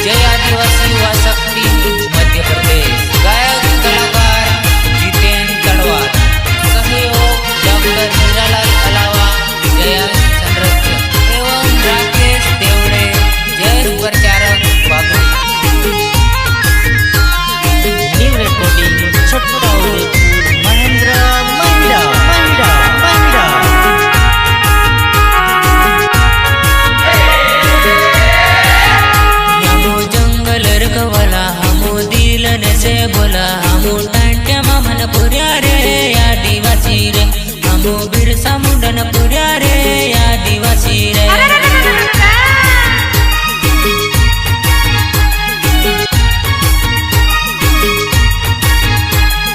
जय आदिवासी युवा शक्ति मध्य प्रदेश। गायक कलाकार जितेंद्र तलवार। सहयोग डॉक्टर हीरालाल अलावा, जयंत संरक्षक एवं राकेश देवड़े। जय प्रचारक बाबू। न्यू रिकॉर्डिंग छोटा उदयपुर महेंद्र मंडा मंडा मंडा। हमो जंगल रखवाला, हमो दिलन से बोला, हमो टांट्या मामन पुर्या रे आदिवासी रे। हमो बिरसा मुंडन पुर्या रे आदिवासी रे।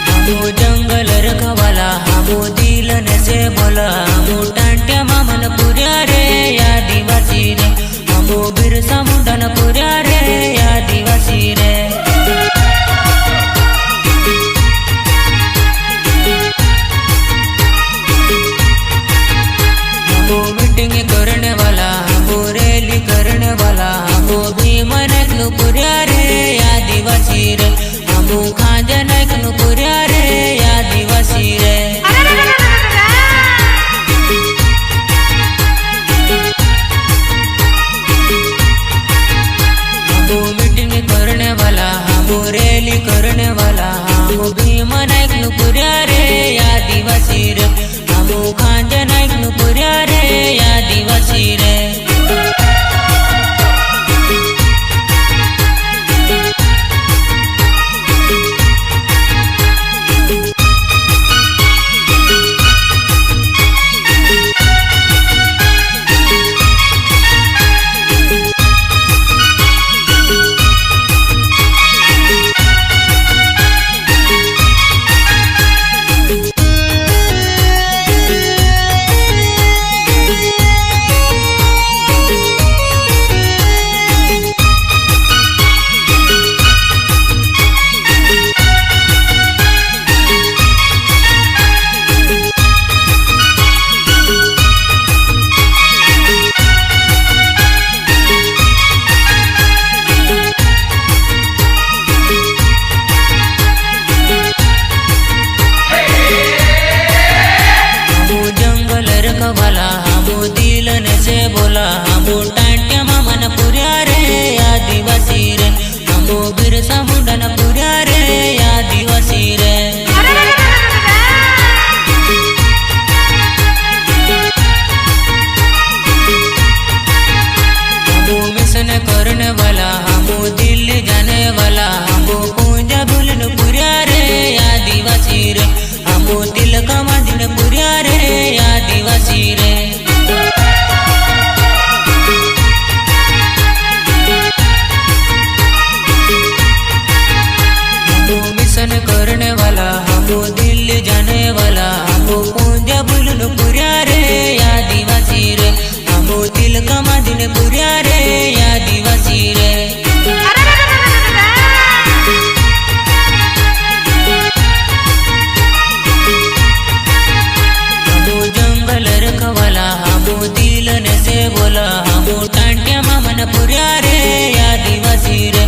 हमो जंगल रखवाला, हमो दिलन से बोला, हमो टांट्या मामन पुर्या रे आदिवासी रे। हमो बिरसा मुंडन पुर्या रे आदिवासी रे। हमो मीटिंग करने वाला, हमो रैली करने वाला, हमो भीम नायक पुर्या रे आदिवासी रे। हमो खांजा नायक पुर्या रे आदिवासी रे। हमो मीटिंग करने वाला, हमो रैली करने वाला, हमो भीम नायक पुर्या रे आदिवासी रे। हमो खांजा नायक पुर्या रे आदिवासी रे। वाला हमो दिलन से बोला, हमो टांट्या मामन पुर्या रे आदिवासी रे। हमो बिरसा मुंडन पुर्या रे आदिवासी रे। हमो मिशन करने वाला, हमो दिल्ली जाने वाला, हमो पूंजा बुलन पुर्या रे आदिवासी रे। हमो तिलका मादिन पुर्या रे आदिवासी रे। हमो मिशन करने वाला, हमो दिल्ली जाने वाला, हमो पूंजा बुलन पुर्या रे आदिवासी रे। हमो तिलका मादिन पुर्या रे आदिवासी रे। रखवाला, हमो दिलन से बोला, हमो टांट्या मामन पुर्या रे आदिवासी रे।